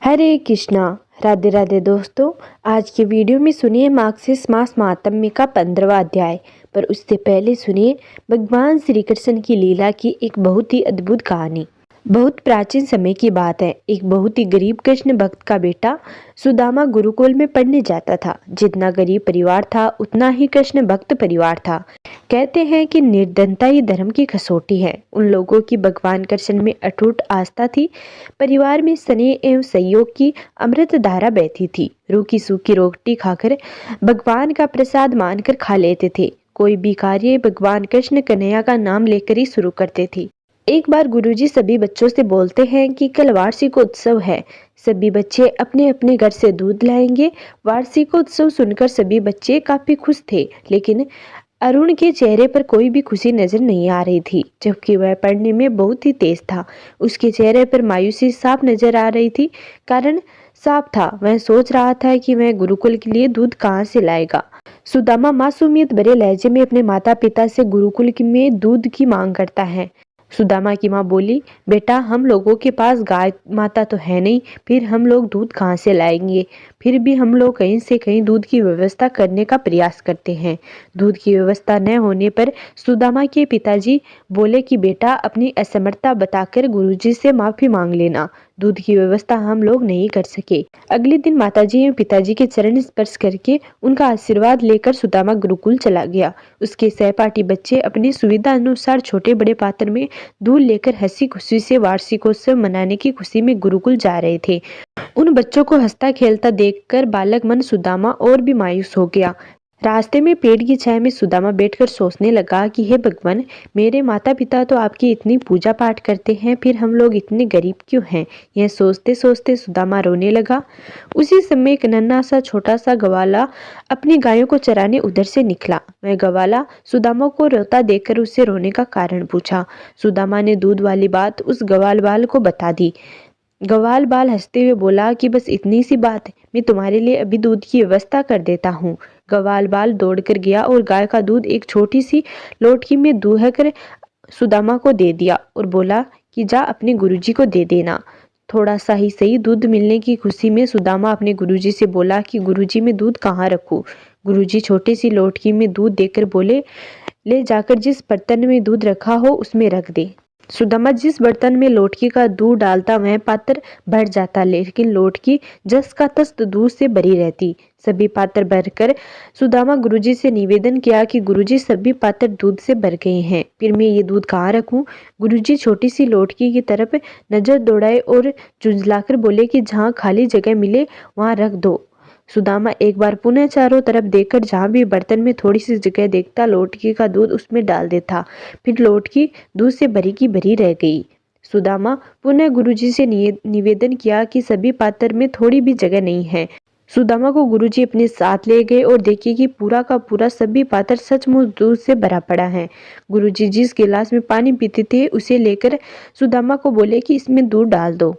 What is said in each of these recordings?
हरे कृष्णा। राधे राधे दोस्तों। आज की वीडियो में सुनिए मार्गशीर्ष मास महात्म्य का 15वां अध्याय। पर उससे पहले सुनिए भगवान श्री कृष्ण की लीला की एक बहुत ही अद्भुत कहानी। बहुत प्राचीन समय की बात है। एक बहुत ही गरीब कृष्ण भक्त का बेटा सुदामा गुरुकुल में पढ़ने जाता था। जितना गरीब परिवार था उतना ही कृष्ण भक्त परिवार था। कहते हैं कि निर्धनता ही धर्म की कसौटी है। उन लोगों की भगवान कृष्ण में अटूट आस्था थी। परिवार में स्नेह एवं सहयोग की अमृत धारा बहती थी। रूखी सूखी रोटी खाकर भगवान का प्रसाद मानकर खा लेते थे। कोई भी कार्य भगवान कृष्ण कन्हैया का नाम लेकर ही शुरू करते थे। एक बार गुरुजी सभी बच्चों से बोलते हैं कि कल वार्षिक उत्सव है। सभी बच्चे अपने अपने घर से दूध लाएंगे। वार्षिक उत्सव सुनकर सभी बच्चे काफी खुश थे, लेकिन अरुण के चेहरे पर कोई भी खुशी नजर नहीं आ रही थी, जबकि वह पढ़ने में बहुत ही तेज था। उसके चेहरे पर मायूसी साफ नजर आ रही थी। कारण साफ था, वह सोच रहा था कि वह गुरुकुल के लिए दूध कहाँ से लाएगा। सुदामा मासूमियत भरे लहजे में अपने माता पिता से गुरुकुल में दूध की मांग करता है। सुदामा की माँ बोली, बेटा हम लोगों के पास गाय माता तो है नहीं, फिर हम लोग दूध कहाँ से लाएंगे। फिर भी हम लोग कहीं से कहीं दूध की व्यवस्था करने का प्रयास करते हैं। दूध की व्यवस्था न होने पर सुदामा के पिताजी बोले कि बेटा अपनी असमर्थता बताकर गुरुजी से माफी मांग लेना। दूध की व्यवस्था हम लोग नहीं कर सके। अगले दिन माताजी एवं पिताजी के चरण स्पर्श करके उनका आशीर्वाद लेकर सुदामा गुरुकुल चला गया। उसके सहपाठी बच्चे अपनी सुविधा अनुसार छोटे बड़े पात्र में दूध लेकर हंसी खुशी से वार्षिकोत्सव मनाने की खुशी में गुरुकुल जा रहे थे। उन बच्चों को हंसता खेलता देखकर बालक मन सुदामा और भी मायूस हो गया। रास्ते में पेड़ की छाया में सुदामा बैठकर सोचने लगा कि हे भगवान, मेरे माता पिता तो आपकी इतनी पूजा पाठ करते हैं, फिर हम लोग इतने गरीब क्यों हैं। यह सोचते सोचते सुदामा रोने लगा। उसी समय एक नन्हा सा छोटा सा गवाला अपनी गायों को चराने उधर से निकला। वह गवाला सुदामा को रोता देखकर उससे रोने का कारण पूछा। सुदामा ने दूध वाली बात उस गवाल बाल को बता दी। गवाल बाल हंसते हुए बोला कि बस इतनी सी बात है, मैं तुम्हारे लिए अभी दूध की व्यवस्था कर देता हूँ। गवाल बाल दौड़कर गया और गाय का दूध एक छोटी सी लोटकी में दूहकर सुदामा को दे दिया और बोला कि जा अपने गुरुजी को दे देना। थोड़ा सा ही सही दूध मिलने की खुशी में सुदामा अपने गुरुजी से बोला कि गुरुजी मैं दूध कहाँ रखूं। गुरुजी छोटी सी लोटकी में दूध देकर बोले, ले जाकर जिस बर्तन में दूध रखा हो उसमें रख दे। सुदामा जिस बर्तन में लोटकी का दूध डालता वह पात्र भर जाता, लेकिन लोटकी जस का तस दूध से भरी रहती। सभी पात्र भरकर सुदामा गुरुजी से निवेदन किया कि गुरुजी सभी पात्र दूध से भर गए हैं, फिर मैं ये दूध कहाँ रखूं। गुरुजी छोटी सी लोटकी की तरफ नजर दौड़ाए और झुंझलाकर बोले कि जहाँ खाली जगह मिले वहां रख दो। सुदामा एक बार पुनः चारों तरफ देखकर जहाँ भी बर्तन में थोड़ी सी जगह देखता लोटकी का दूध उसमें डाल देता। फिर लोटकी दूध से भरी की भरी रह गई। सुदामा पुनः गुरुजी से निवेदन किया कि सभी पात्र में थोड़ी भी जगह नहीं है। सुदामा को गुरुजी अपने साथ ले गए और देखिए कि पूरा का पूरा सभी पात्र सचमुच दूध से भरा पड़ा है। गुरुजी जिस गिलास में पानी पीते थे उसे लेकर सुदामा को बोले कि इसमें दूध डाल दो।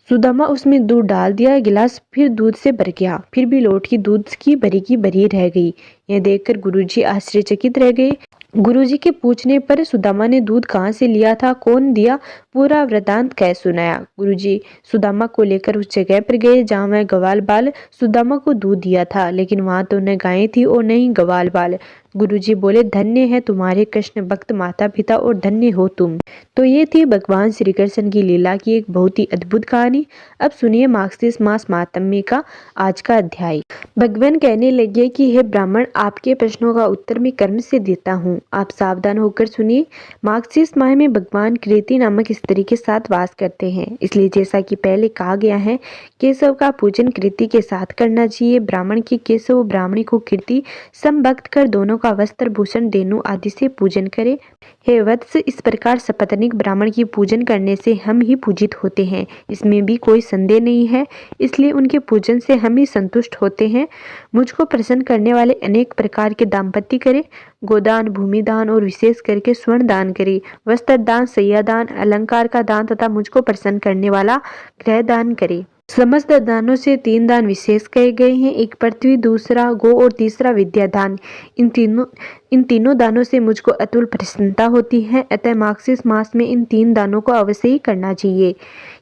सुदामा उसमें दूध डाल दिया। गिलास फिर दूध से भर गया, फिर भी लोटकी दूध की भरी रह गई। यह देखकर गुरुजी आश्चर्यचकित रह गए। गुरुजी के पूछने पर सुदामा ने दूध कहाँ से लिया था, कौन दिया, पूरा वृतांत कह सुनाया। गुरुजी सुदामा को लेकर उस जगह पर गए जहाँ वह गवाल बाल सुदामा को दूध दिया था, लेकिन वहां तो न गायें थी और न ही गवाल बाल। गुरुजी बोले, धन्य है तुम्हारे कृष्ण भक्त माता पिता और धन्य हो तुम। तो ये थी भगवान श्री कृष्ण की लीला की एक बहुत ही अद्भुत कहानी। अब सुनिए मार्गशीर्ष मास महात्म्य का आज का अध्याय। भगवान कहने लगे कि हे ब्राह्मण, आपके प्रश्नों का उत्तर मैं कर्म से देता हूँ, आप सावधान होकर सुनिए। मार्गशीर्ष माह में भगवान कृति नामक स्त्री के साथ वास करते हैं, इसलिए जैसा कि पहले कहा गया है केशव का पूजन कृति के साथ करना चाहिए। ब्राह्मण की केशव, ब्राह्मणी को कृति समभक्त कर दोनों का वस्त्र भूषण धेनु आदि से पूजन करे। हे वत्स, इस प्रकार सपत्नीक ब्राह्मण की पूजन करने से हम ही पूजित होते हैं, इसमें भी कोई संदेह नहीं है। इसलिए उनके पूजन से हम ही संतुष्ट होते हैं। मुझको प्रसन्न करने वाले अनेक प्रकार के दाम्पत्य करे, गोदान, भूमिदान और विशेष करके स्वर्ण दान करे, वस्त्र दान, शय्या दान, अलंकार का दान तथा मुझको प्रसन्न करने वाला गृह दान करे। समस्त दानों से 3 दान विशेष कहे गए हैं, एक पृथ्वी, दूसरा गो और तीसरा विद्या दान। इन तीनों दानों से मुझको अतुल प्रसन्नता होती है, अतः मार्गशीर्ष मास में इन 3 दानों को अवश्य ही करना चाहिए।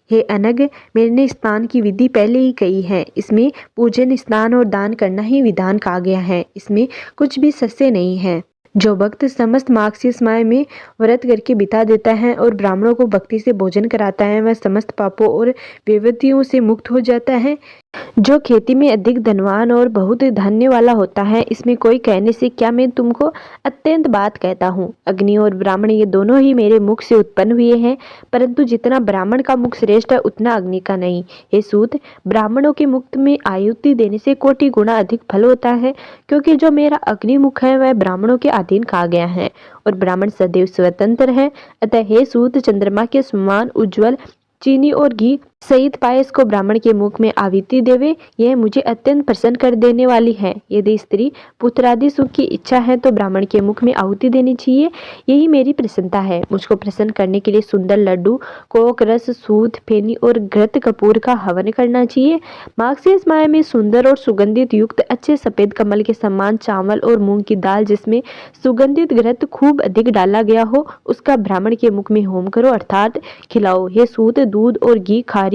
हे अनग, मैंने स्नान की विधि पहले ही कही है। इसमें पूजन, स्नान और दान करना ही विधान कहा गया है। इसमें कुछ भी सस्य नहीं है। जो भक्त समस्त मार्गशीर्ष माह में व्रत करके बिता देता है और ब्राह्मणों को भक्ति से भोजन कराता है, वह समस्त पापों और विपत्तियों से मुक्त हो जाता है। जो खेती में अधिक धनवान और बहुत धन्य वाला होता है, इसमें कोई कहने से क्या, मैं तुमको अत्यंत बात कहता हूँ। अग्नि और ब्राह्मण ये दोनों ही मेरे मुख से उत्पन्न हुए हैं, परंतु जितना ब्राह्मण का मुख श्रेष्ठ है उतना अग्नि का नहीं। हे सूत, ब्राह्मणों के मुख में आहुति देने से कोटि गुना अधिक फल होता है, क्योंकि जो मेरा अग्नि मुख है वह ब्राह्मणों के अधीन कहा गया है और ब्राह्मण सदैव स्वतंत्र है। अतः हे सूत, चंद्रमा के समान उज्ज्वल चीनी और घी सहित पायस को ब्राह्मण के मुख में आहुति देवे, यह मुझे अत्यंत प्रसन्न कर देने वाली है। यदि स्त्री पुत्रादि सुख की इच्छा है तो ब्राह्मण के मुख में आहुति देनी चाहिए, यही मेरी प्रसन्नता है। मुझको प्रसन्न करने के लिए सुंदर लड्डू, कोक रस, सूत, फेनी और घृत कपूर का हवन करना चाहिए। मार्गशीर्ष माह में सुंदर और सुगंधित युक्त अच्छे सफेद कमल के समान चावल और मूंग की दाल जिसमें सुगंधित घृत खूब अधिक डाला गया हो, उसका ब्राह्मण के मुख में होम करो अर्थात खिलाओ। हे सूत, दूध और घी, खारिक,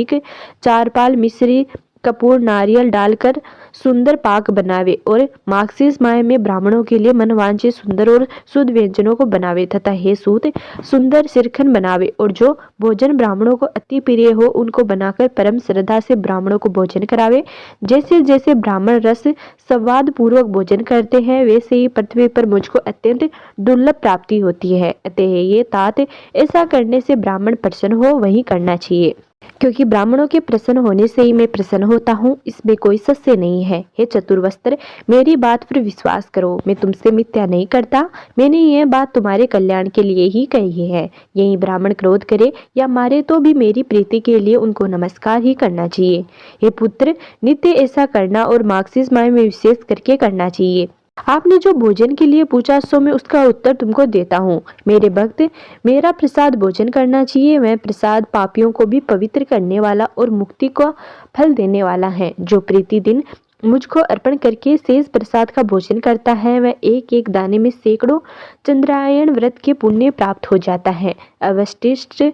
चारपाल, मिश्री, कपूर, नारियल डालकर सुंदर पाक बनावे और मार्गशीर्ष माह में ब्राह्मणों के लिए मनवांछित सुंदर और शुद्ध व्यंजनों को बनावे तथा हे सूत, सुंदर सिरखन बनावे और जो भोजन ब्राह्मणों को अति प्रिय हो उनको बनाकर परम श्रद्धा से ब्राह्मणों को भोजन करावे। जैसे जैसे ब्राह्मण रस स्वाद पूर्वक भोजन करते हैं, वैसे ही पृथ्वी पर मुझको अत्यंत दुर्लभ प्राप्ति होती है। अतः ये तात, ऐसा करने से ब्राह्मण प्रसन्न हो वही करना चाहिए, क्योंकि ब्राह्मणों के प्रसन्न होने से ही मैं प्रसन्न होता हूँ। इसमें कोई सस्य नहीं है। हे चतुर्वस्त्र, मेरी बात पर विश्वास करो, मैं तुमसे मिथ्या नहीं करता। मैंने यह बात तुम्हारे कल्याण के लिए ही कही है। यही ब्राह्मण क्रोध करे या मारे तो भी मेरी प्रीति के लिए उनको नमस्कार ही करना चाहिए। हे पुत्र, नित्य ऐसा करना और मार्गशीर्ष माह में विशेष करके करना चाहिए। आपने जो भोजन के लिए पूछा सो मैं उसका उत्तर तुमको देता हूँ। मेरे भक्त, मेरा प्रसाद भोजन करना चाहिए। वह प्रसाद पापियों को भी पवित्र करने वाला और मुक्ति को फल देने वाला है। जो प्रीति दिन मुझको अर्पण करके शेष प्रसाद का भोजन करता है, वह एक एक दाने में सैकड़ों चंद्रायण व्रत के पुण्य प्राप्त हो जाता है। अवशिष्ट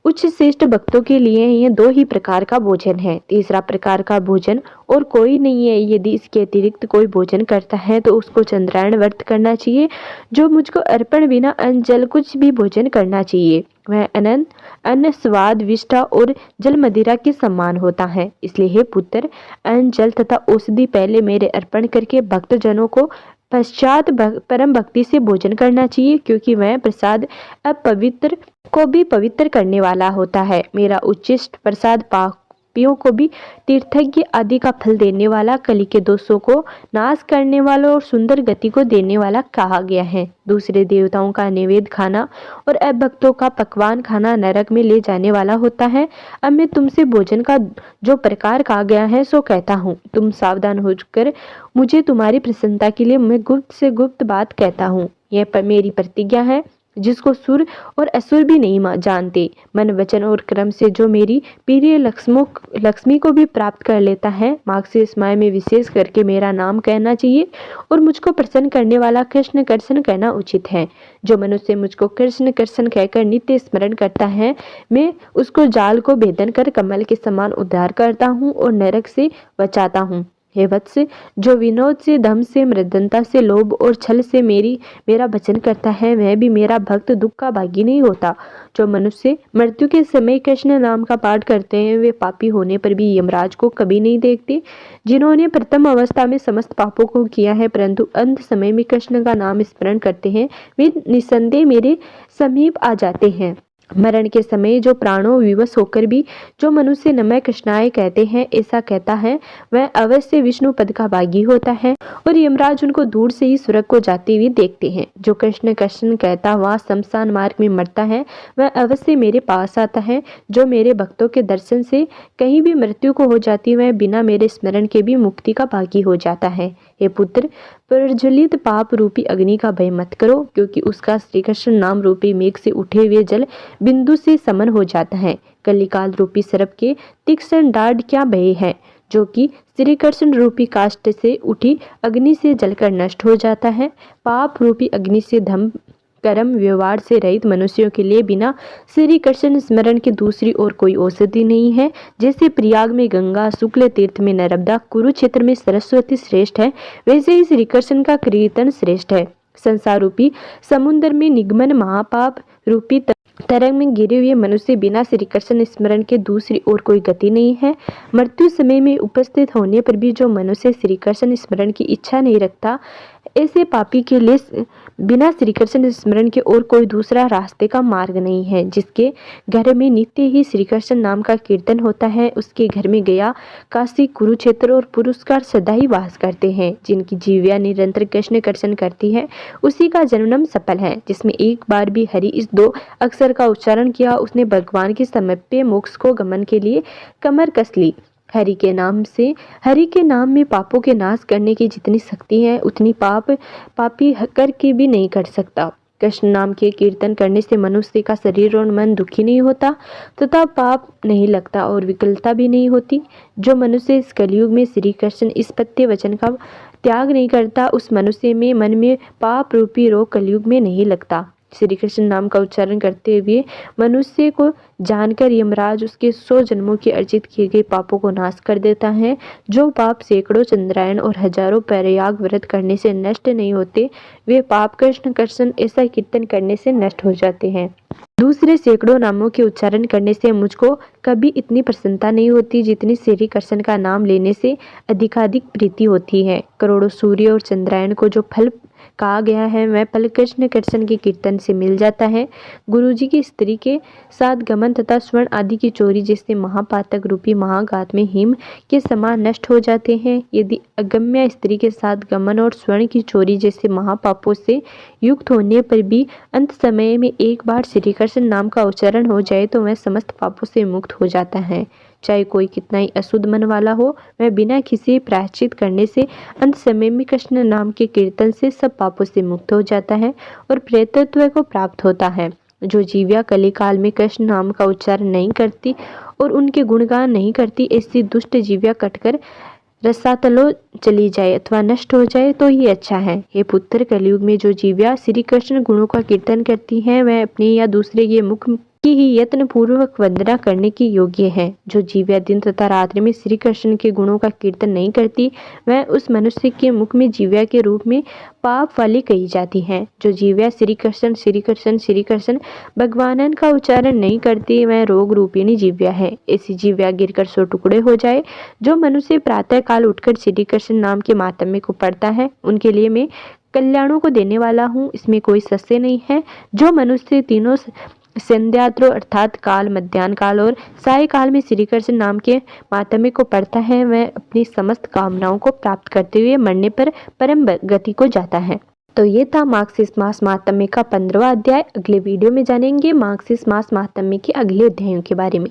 उच्च श्रेष्ठ भक्तों के लिए ये दो ही प्रकार का भोजन है। तीसरा प्रकार का भोजन और कोई नहीं है। यदि इसके अतिरिक्त कोई भोजन करता है तो उसको चंद्रायण व्रत करना चाहिए। जो मुझको अर्पण बिना अन्न जल कुछ भी भोजन करना चाहिए, वह अनंत अन्न स्वाद, विष्ठा और जल मदिरा के समान होता है। इसलिए हे पुत्र, अन्न जल तथा औषधि पहले मेरे अर्पण करके भक्तजनों को पश्चात परम भक्ति से भोजन करना चाहिए, क्योंकि वह प्रसाद अपवित्र को भी पवित्र करने वाला होता है। मेरा उच्चिष्ट प्रसाद पापियों को भी तीर्थज्ञ आदि का फल देने वाला, कली के दोषों को नाश करने वाला और सुंदर गति को देने वाला कहा गया है। दूसरे देवताओं का नैवेद्य खाना और अभक्तों का पकवान खाना नरक में ले जाने वाला होता है। अब मैं तुमसे भोजन का जो प्रकार कहा गया है सो कहता हूँ। तुम सावधान होकर मुझे तुम्हारी प्रसन्नता के लिए मैं गुप्त से गुप्त बात कहता हूँ। यह मेरी प्रतिज्ञा है जिसको सुर और असुर भी नहीं जानते। मन, वचन और कर्म से जो मेरी प्रिय लक्ष्मी को भी प्राप्त कर लेता है, मार्गशीर्ष माह में विशेष करके मेरा नाम कहना चाहिए और मुझको प्रसन्न करने वाला कृष्ण कृष्ण कहना उचित है। जो मनुष्य मुझको कृष्ण कृष्ण कहकर नित्य स्मरण करता है, मैं उसको जाल को भेदन कर कमल के समान उद्धार करता हूँ और नरक से बचाता हूँ। हे वत्स, जो विनोद से, धम से, मृदनता से, लोभ और छल से मेरा भजन करता है, वह भी मेरा भक्त दुख का भागी नहीं होता। जो मनुष्य मृत्यु के समय कृष्ण नाम का पाठ करते हैं, वे पापी होने पर भी यमराज को कभी नहीं देखते। जिन्होंने प्रथम अवस्था में समस्त पापों को किया है परंतु अंत समय में कृष्ण का नाम स्मरण करते हैं, वे निसंदेह मेरे समीप आ जाते हैं। मरण के समय जो प्राणों विवश होकर भी जो मनुष्य नमः कृष्णाय कहते हैं, ऐसा कहता है, वह अवश्य विष्णु पद का भागी होता है और यमराज उनको दूर से ही स्वर्ग को जाते हुए देखते हैं। जो कृष्ण कृष्ण कहता हुआ शमशान मार्ग में मरता है, वह अवश्य मेरे पास आता है। जो मेरे भक्तों के दर्शन से कहीं भी मृत्यु को हो जाती, वह बिना मेरे स्मरण के भी मुक्ति का भागी हो जाता है। हे पुत्र, प्रज्वलित पाप रूपी अग्नि का भय मत करो, क्योंकि उसका श्री कृष्ण नाम रूपी मेघ से उठे हुए जल बिंदु से समन हो जाता है। कलिकाल रूपी सर्प के तीक्ष्ण डाढ़ क्या भय है, जो कि श्री कृष्ण रूपी काष्ठ से उठी अग्नि से जलकर नष्ट हो जाता है। पाप रूपी अग्नि से धम कर्म व्यवहार से रहित मनुष्यों के लिए बिना श्री कृष्ण स्मरण के दूसरी और कोई औषधि नहीं है। जैसे प्रयाग में गंगा, शुक्ल तीर्थ में नर्मदा, कुरुक्षेत्र में सरस्वती श्रेष्ठ है, वैसे ही श्री कृष्ण का कीर्तन श्रेष्ठ है। संसार रूपी समुद्र में निगमन महापाप रूपी तरंग में गिरे हुए मनुष्य बिना श्री कृष्ण स्मरण के दूसरी और कोई गति नहीं है। मृत्यु समय में उपस्थित होने पर भी जो मनुष्य श्री कृष्ण स्मरण की इच्छा नहीं रखता, ऐसे पापी के लिए बिना श्री कृष्ण स्मरण के और कोई दूसरा रास्ते का मार्ग नहीं है। जिसके घर में नित्य ही श्री कृष्ण नाम का कीर्तन होता है, उसके घर में गया, काशी, कुरुक्षेत्र और पुरस्कार सदा ही वास करते हैं। जिनकी जीव्या निरंतर कृष्ण कृष्ण करती है, उसी का जन्म सफल है। जिसमें एक बार भी हरि इस 2 अक्षर का उच्चारण किया, उसने भगवान के समीप मोक्ष को गमन के लिए कमर कस ली। हरि के नाम में पापों के नाश करने की जितनी शक्ति है, उतनी पापी करके भी नहीं कर सकता। कृष्ण नाम के कीर्तन करने से मनुष्य का शरीर और मन दुखी नहीं होता तथा पाप नहीं लगता और विकलता भी नहीं होती। जो मनुष्य इस कलयुग में श्री कृष्ण इस पत्ते वचन का त्याग नहीं करता, उस मनुष्य में मन में पाप रूपी रोग कलयुग में नहीं लगता। श्री कृष्ण नाम का उच्चारण करते हुए मनुष्य को जानकर यमराज उसके 100 जन्मों के अर्जित किए गए पापों को नाश कर देता है। जो पाप सैकड़ों चंद्रायन और हजारों प्रयाग व्रत करने से नष्ट नहीं होते, वे पाप कृष्ण कृष्ण ऐसा कीर्तन करने से नष्ट हो जाते हैं। दूसरे सैकड़ों नामों के उच्चारण करने से मुझको कभी इतनी प्रसन्नता नहीं होती जितनी श्री कृष्ण का नाम लेने से अधिकाधिक प्रीति होती है। करोड़ों सूर्य और चंद्रायन को जो फल कहा गया है, वह फल कृष्ण कृष्ण के कीर्तन से मिल जाता है। गुरुजी की स्त्री के साथ गमन तथा स्वर्ण आदि की चोरी जैसे महापातक रूपी महाघात में हिम के समान नष्ट हो जाते हैं। यदि अगम्य स्त्री के साथ गमन और स्वर्ण की चोरी जैसे महापापों से युक्त होने पर भी अंत समय में एक बार श्री कृष्ण नाम का उच्चारण हो जाए तो वह समस्त पापों से मुक्त हो जाता है। चाहे कोई कितना ही अशुद्ध मन वाला हो, वह बिना किसी प्रायश्चित करने से अंत समय में कृष्ण नाम के कीर्तन से सब पापों से मुक्त हो जाता है और प्रेतत्व को प्राप्त होता है। जो जीव्या कली काल में कृष्ण नाम का उच्चारण नहीं करती और उनके गुणगान नहीं करती, ऐसी दुष्ट जीव्या कटकर रसातलो चली जाए अथवा नष्ट हो जाए तो ही अच्छा है। हे पुत्र, कलयुग में जो जीव्या श्री कृष्ण गुणों का कीर्तन करती है, वह अपने या दूसरे के मुख की ही यत्न पूर्वक वंदना करने की योग्य है। जो जीव्या दिन तथा रात्रि में श्री कृष्ण के गुणों का कीर्तन नहीं करती, वह उस मनुष्य के मुख में जीव्या के रूप में पाप वाली कही जाती है। जो जीव्या श्री कृष्ण भगवानन का उच्चारण नहीं करती, वह रोग रूपिणी जीव्या है। ऐसी जीव्या गिरकर 100 टुकड़े हो जाए। जो मनुष्य प्रातः काल उठकर श्री कृष्ण नाम के मातम्य को पढ़ता है, उनके लिए मैं कल्याणों को देने वाला हूँ, इसमें कोई संशय नहीं है। जो मनुष्य तीनों संध्यात्रो अर्थात काल, मध्याह्न काल और साय काल में श्री कृष्ण नाम के मातम्य को पढ़ता है, वह अपनी समस्त कामनाओं को प्राप्त करते हुए मरने पर परम गति को जाता है। तो ये था मार्गशीर्ष मास माहात्म्य का 15वां अध्याय। अगले वीडियो में जानेंगे मार्गशीर्ष मास माहात्म्य के अगले अध्यायों के बारे में।